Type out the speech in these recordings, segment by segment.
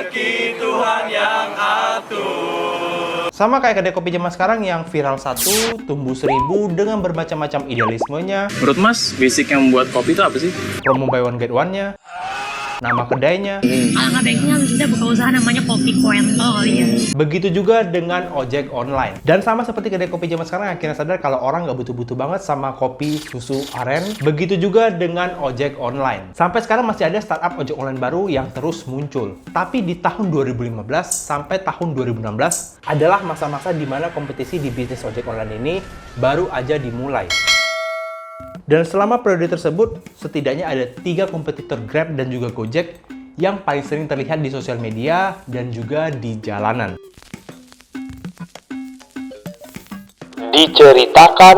rezeki Tuhan yang atur. Sama kayak kedai kopi zaman sekarang yang viral 1, tumbuh 1000 dengan bermacam-macam idealismenya. Menurut Mas, basic yang membuat kopi itu apa sih? Promo buy one get one-nya, nama kedainya. Alangkah baiknya kita buka usaha namanya Kopi Kuento kali ya. Begitu juga dengan ojek online. Dan sama seperti kedai kopi zaman sekarang akhirnya sadar kalau orang nggak butuh-butuh banget sama kopi susu aren. Begitu juga dengan ojek online. Sampai sekarang masih ada startup ojek online baru yang terus muncul. Tapi di tahun 2015 sampai tahun 2016 adalah masa-masa di mana kompetisi di bisnis ojek online ini baru aja dimulai. Dan selama periode tersebut, setidaknya ada 3 kompetitor Grab dan juga Gojek yang paling sering terlihat di sosial media dan juga di jalanan. Diceritakan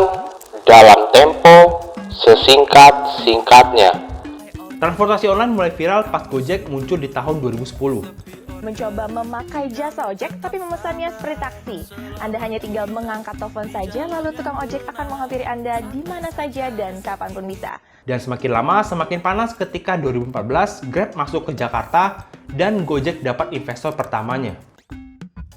dalam tempo sesingkat-singkatnya. Transportasi online mulai viral pas Gojek muncul di tahun 2010. Mencoba memakai jasa ojek tapi memesannya seperti taksi. Anda hanya tinggal mengangkat telepon saja, lalu tukang ojek akan menghampiri Anda di mana saja dan kapanpun bisa. Dan semakin lama semakin panas ketika 2014 Grab masuk ke Jakarta dan Gojek dapat investor pertamanya.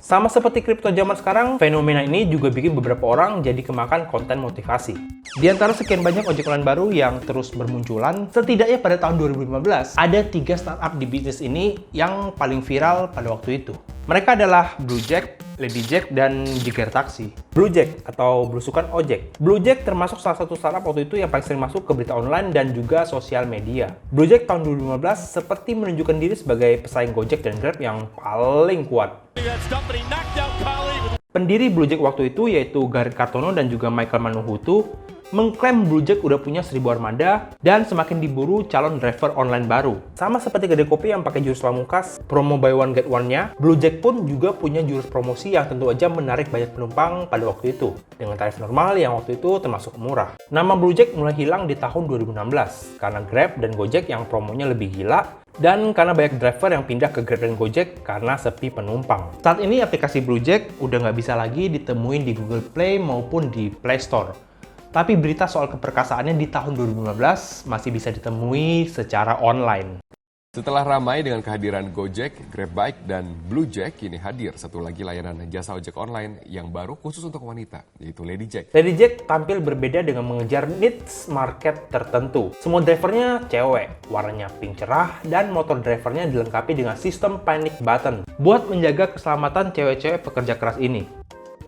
Sama seperti kripto zaman sekarang, fenomena ini juga bikin beberapa orang jadi kemakan konten motivasi. Di antara sekian banyak ojek online baru yang terus bermunculan, setidaknya pada tahun 2015, ada 3 startup di bisnis ini yang paling viral pada waktu itu. Mereka adalah Bluejack, Ladyjack, dan Jeger Taksi. Bluejack atau belusukan ojek. Bluejack termasuk salah satu startup waktu itu yang paling sering masuk ke berita online dan juga sosial media. Bluejack tahun 2015 seperti menunjukkan diri sebagai pesaing Gojek dan Grab yang paling kuat. Pendiri Bluejack waktu itu yaitu Gareth Kartono dan juga Michael Manuhutu mengklaim Bluejack udah punya 1000 armada dan semakin diburu calon driver online baru. Sama seperti kedai kopi yang pakai jurus pamungkas, promo buy one get one-nya, Bluejack pun juga punya jurus promosi yang tentu aja menarik banyak penumpang pada waktu itu, dengan tarif normal yang waktu itu termasuk murah. Nama Bluejack mulai hilang di tahun 2016, karena Grab dan Gojek yang promonya lebih gila, dan karena banyak driver yang pindah ke Grab dan Gojek karena sepi penumpang. Saat ini aplikasi Bluejack udah nggak bisa lagi ditemuin di Google Play maupun di Play Store. Tapi berita soal keperkasaannya di tahun 2015 masih bisa ditemui secara online. Setelah ramai dengan kehadiran Gojek, Grabbike, dan Bluejack, kini hadir satu lagi layanan jasa ojek online yang baru khusus untuk wanita, yaitu Ladyjack. Ladyjack tampil berbeda dengan mengejar niche market tertentu. Semua drivernya cewek, warnanya pink cerah, dan motor drivernya dilengkapi dengan sistem panic button buat menjaga keselamatan cewek-cewek pekerja keras ini.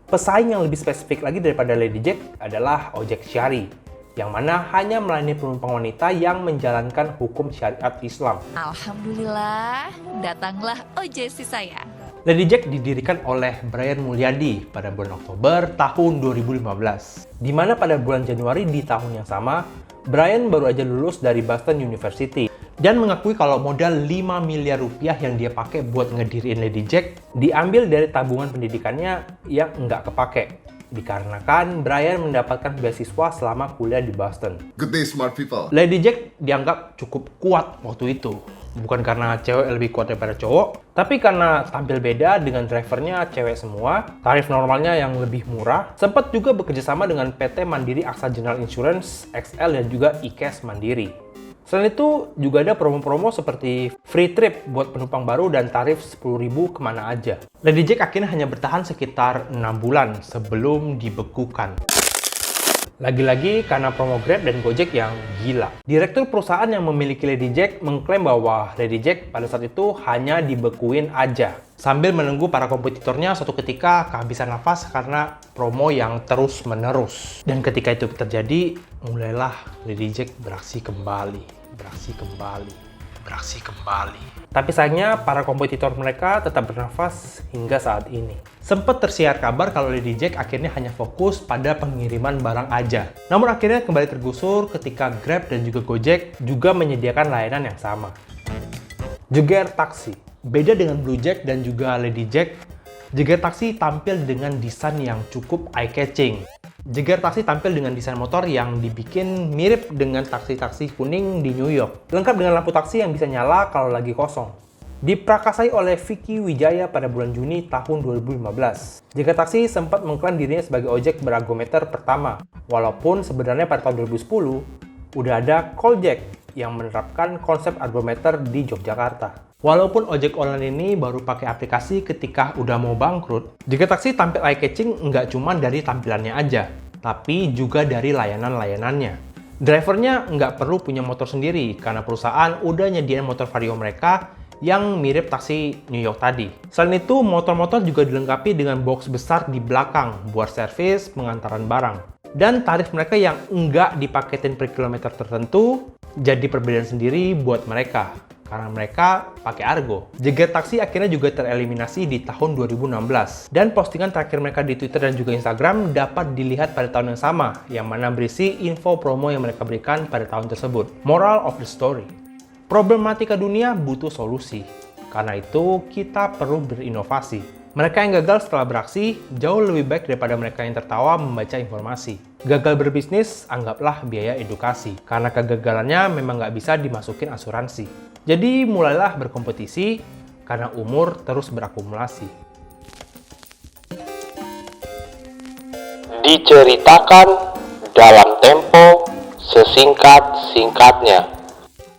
Pesaing yang lebih spesifik lagi daripada Ladyjack adalah ojek syari, yang mana hanya melayani penumpang wanita yang menjalankan hukum syariat Islam. Alhamdulillah, datanglah ojesi saya. Ladyjack didirikan oleh Brian Mulyadi pada bulan Oktober tahun 2015, di mana pada bulan Januari di tahun yang sama, Brian baru aja lulus dari Boston University dan mengakui kalau modal 5 miliar rupiah yang dia pakai buat ngediriin Ladyjack diambil dari tabungan pendidikannya yang nggak kepake. Dikarenakan Brian mendapatkan beasiswa selama kuliah di Boston. Good day, smart people. Ladyjack dianggap cukup kuat waktu itu. Bukan karena cewek lebih kuat daripada cowok, tapi karena tampil beda dengan drivernya cewek semua, tarif normalnya yang lebih murah, sempat juga bekerjasama dengan PT Mandiri Aksa General Insurance, XL, dan juga IKES Mandiri. Selain itu, juga ada promo-promo seperti free trip buat penumpang baru dan tarif 10.000 kemana aja. Ladyjack akhirnya hanya bertahan sekitar 6 bulan sebelum dibekukan. Lagi-lagi karena promo Grab dan Gojek yang gila. Direktur perusahaan yang memiliki Ladyjack mengklaim bahwa Ladyjack pada saat itu hanya dibekuin aja, sambil menunggu para kompetitornya suatu ketika kehabisan nafas karena promo yang terus-menerus. Dan ketika itu terjadi, mulailah Ladyjack beraksi kembali. Tapi sayangnya, para kompetitor mereka tetap bernafas hingga saat ini. Sempat tersiar kabar kalau Ladyjack akhirnya hanya fokus pada pengiriman barang aja. Namun akhirnya kembali tergusur ketika Grab dan juga Gojek juga menyediakan layanan yang sama. Jeger Taksi. Beda dengan Bluejack dan juga Ladyjack, Jeger Taksi tampil dengan desain yang cukup eye-catching. Jeger Taksi tampil dengan desain motor yang dibikin mirip dengan taksi-taksi kuning di New York. Lengkap dengan lampu taksi yang bisa nyala kalau lagi kosong. Diprakasai oleh Vicky Wijaya pada bulan Juni tahun 2015. Jeger Taksi sempat mengklaim dirinya sebagai ojek berargometer pertama. Walaupun sebenarnya pada tahun 2010, udah ada Calljack yang menerapkan konsep argometer di Yogyakarta. Walaupun ojek online ini baru pakai aplikasi ketika udah mau bangkrut, Jaga Taksi tampil eye-catching nggak cuma dari tampilannya aja, tapi juga dari layanan-layanannya. Drivernya nggak perlu punya motor sendiri, karena perusahaan udah nyediain motor vario mereka yang mirip taksi New York tadi. Selain itu, motor-motor juga dilengkapi dengan box besar di belakang buat servis pengantaran barang. Dan tarif mereka yang nggak dipaketin per kilometer tertentu, jadi perbedaan sendiri buat mereka. Karena mereka pakai Argo. Jaga Taksi akhirnya juga tereliminasi di tahun 2016. Dan postingan terakhir mereka di Twitter dan juga Instagram dapat dilihat pada tahun yang sama, yang mana berisi info promo yang mereka berikan pada tahun tersebut. Moral of the story: problematika dunia butuh solusi. Karena itu, kita perlu berinovasi. Mereka yang gagal setelah beraksi jauh lebih baik daripada mereka yang tertawa membaca informasi. Gagal berbisnis, anggaplah biaya edukasi. Karena kegagalannya memang nggak bisa dimasukin asuransi. Jadi mulailah berkompetisi, karena umur terus berakumulasi. Diceritakan dalam tempo sesingkat-singkatnya.